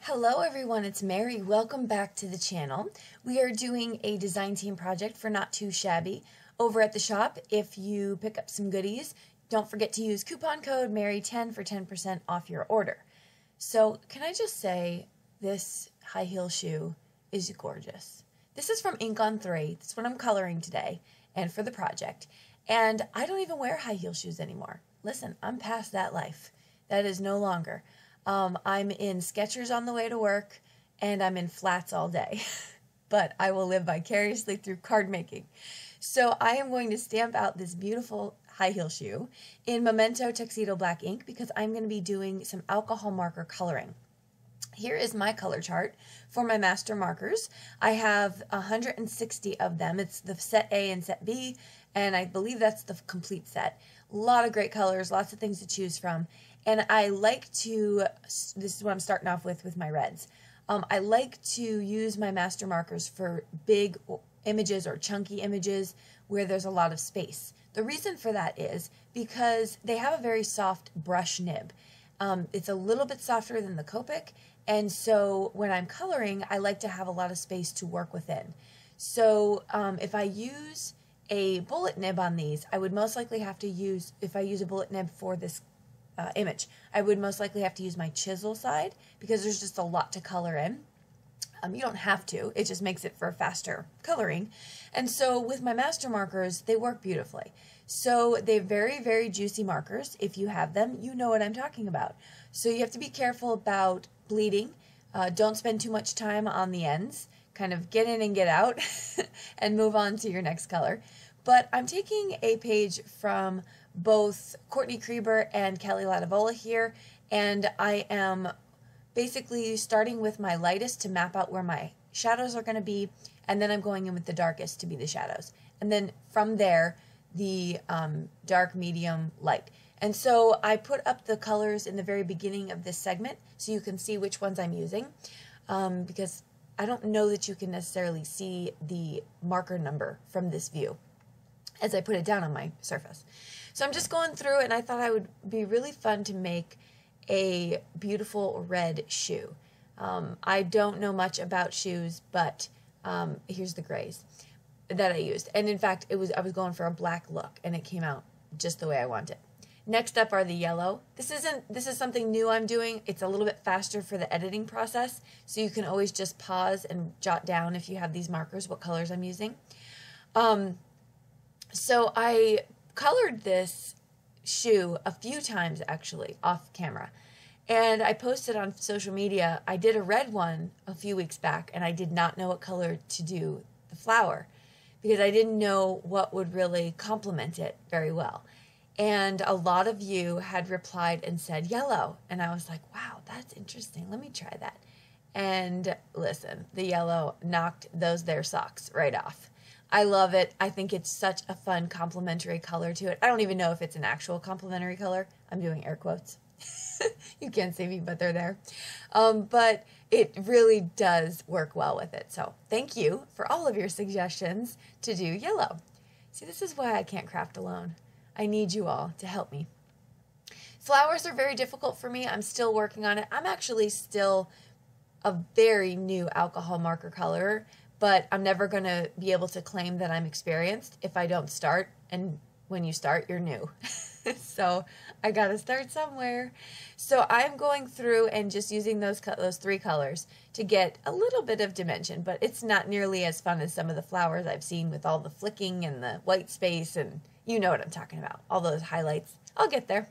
Hello everyone, it's Mary. Welcome back to the channel. We are doing a design team project for Not2Shabby over at the shop. If you pick up some goodies, don't forget to use coupon code MARY10 for 10% off your order. So can I just say, this high heel shoe is gorgeous. This is from Ink on 3. That's what I'm coloring today and for the project. And I don't even wear high heel shoes anymore. Listen, I'm past that life. That is no longer. I'm in Skechers on the way to work, and I'm in flats all day. But I will live vicariously through card making. So I am going to stamp out this beautiful high heel shoe in Memento Tuxedo black ink because I'm going to be doing some alcohol marker coloring. Here is my color chart for my master markers. I have 160 of them. It's the set A and set B, and I believe that's the complete set. A lot of great colors, lots of things to choose from. And I like to, this is what I'm starting off with my reds. I like to use my master markers for big images or chunky images where there's a lot of space. The reason for that is because they have a very soft brush nib. It's a little bit softer than the Copic, and so when I'm coloring, I like to have a lot of space to work within. So if I use a bullet nib on these, I would most likely have to use, if I use a bullet nib for this image, I would most likely have to use my chisel side because there's just a lot to color in. You don't have to, it just makes it for faster coloring. And so with my master markers, they work beautifully. So they're very, very juicy markers. If you have them, you know what I'm talking about. So you have to be careful about bleeding. Don't spend too much time on the ends. Kind of get in and get out and move on to your next color. But I'm taking a page from both Courtney Krieber and Kelly Latavola here, and I am basically starting with my lightest to map out where my shadows are going to be, and then I'm going in with the darkest to be the shadows. And then from there, the dark, medium, light. And so I put up the colors in the very beginning of this segment so you can see which ones I'm using, because I don't know that you can necessarily see the marker number from this view as I put it down on my surface. So I'm just going through, and I thought it would be really fun to make a beautiful red shoe. I don't know much about shoes, but here's the grays that I used. And in fact, I was going for a black look, and it came out just the way I want it. Next up are the yellow. This is something new I'm doing. It's a little bit faster for the editing process, so you can always just pause and jot down if you have these markers what colors I'm using. So I colored this shoe a few times actually off camera, and I posted on social media. I did a red one a few weeks back, and I did not know what color to do the flower because I didn't know what would really complement it very well. And a lot of you had replied and said yellow, and I was like, wow, that's interesting, let me try that. And listen, the yellow knocked those there socks right off. I love it. I think it's such a fun complementary color to it. I don't even know if it's an actual complementary color. I'm doing air quotes. You can't see me, but they're there. But it really does work well with it. So thank you for all of your suggestions to do yellow. See, this is why I can't craft alone. I need you all to help me. Flowers are very difficult for me. I'm still working on it. I'm actually still a very new alcohol marker colorer, but I'm never going to be able to claim that I'm experienced if I don't start, and when you start, you're new. So I got to start somewhere. So I'm going through and just using those three colors to get a little bit of dimension, but it's not nearly as fun as some of the flowers I've seen with all the flicking and the white space, and you know what I'm talking about, all those highlights. I'll get there.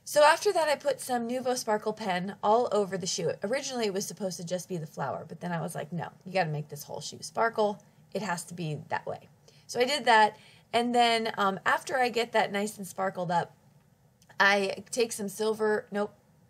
So after that, I put some Nuvo sparkle pen all over the shoe. Originally, it was supposed to just be the flower, but then I was like, no, you got to make this whole shoe sparkle. It has to be that way. So I did that, and then after I get that nice and sparkled up, I take some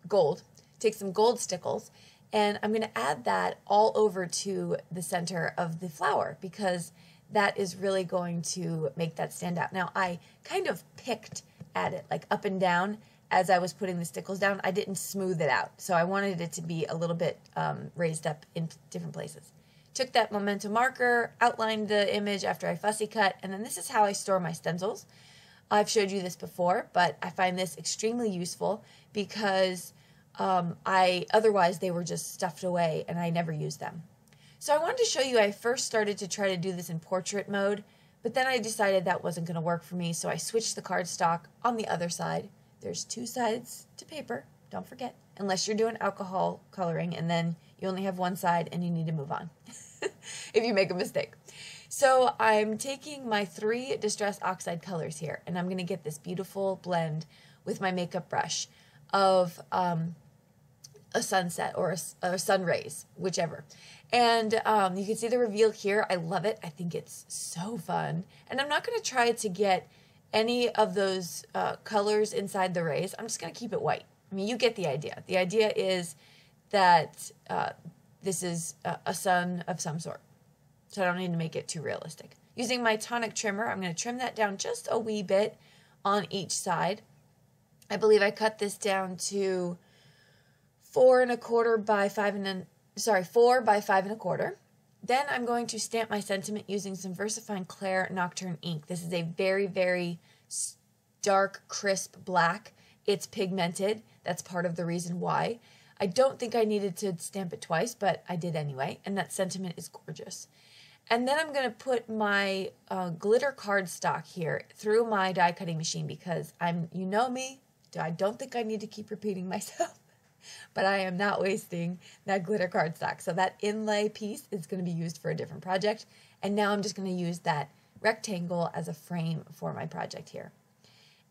gold. Take some gold Stickles, and I'm going to add that all over to the center of the flower because that is really going to make that stand out. Now, I kind of picked at it, like up and down, as I was putting the Stickles down. I didn't smooth it out, so I wanted it to be a little bit raised up in different places. Took that Memento marker, outlined the image after I fussy cut, and then this is how I store my stencils. I've showed you this before, but I find this extremely useful because Otherwise they were just stuffed away and I never used them. So I wanted to show you, I first started to try to do this in portrait mode, but then I decided that wasn't going to work for me, so I switched the cardstock on the other side. There's two sides to paper, don't forget, unless you're doing alcohol coloring, and then you only have one side and you need to move on if you make a mistake. So I'm taking my 3 Distress Oxide colors here, and I'm going to get this beautiful blend with my makeup brush of a sunset or a sun rays, whichever. And you can see the reveal here. I love it. I think it's so fun. And I'm not going to try to get any of those colors inside the rays. I'm just going to keep it white. I mean, you get the idea. The idea is that this is a sun of some sort. So I don't need to make it too realistic. Using my Tonic trimmer, I'm going to trim that down just a wee bit on each side. I believe I cut this down to 4 by 5 1/4. Then I'm going to stamp my sentiment using some Versafine Clair Nocturne ink. This is a very, very dark, crisp black. It's pigmented. That's part of the reason why. I don't think I needed to stamp it twice, but I did anyway, and that sentiment is gorgeous. And then I'm going to put my glitter cardstock here through my die cutting machine because you know me, I don't think I need to keep repeating myself, but I am not wasting that glitter cardstock. So that inlay piece is going to be used for a different project. And now I'm just going to use that rectangle as a frame for my project here.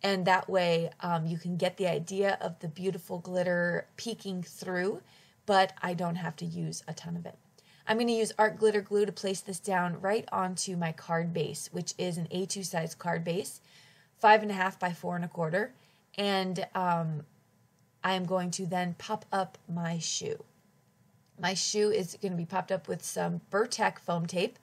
And that way you can get the idea of the beautiful glitter peeking through, but I don't have to use a ton of it. I'm going to use art glitter glue to place this down right onto my card base, which is an A2 size card base, 5.5 by 4 1/4. And I am going to then pop up my shoe. My shoe is going to be popped up with some Burtec foam tape,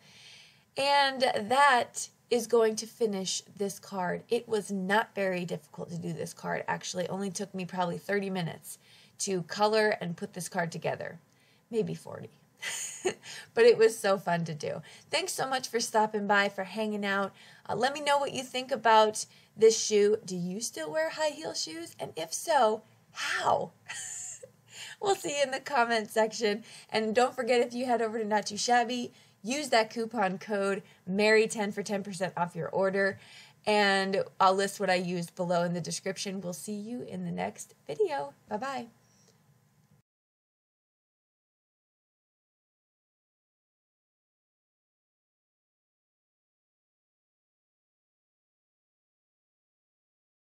and that is going to finish this card. It was not very difficult to do this card, actually. It only took me probably 30 minutes to color and put this card together. Maybe 40. But it was so fun to do. Thanks so much for stopping by, for hanging out. Let me know what you think about this shoe. Do you still wear high heel shoes? And if so, how? We'll see you in the comment section. And don't forget, if you head over to Not2Shabby, use that coupon code MARY10 for 10% off your order. And I'll list what I used below in the description. We'll see you in the next video. Bye-bye.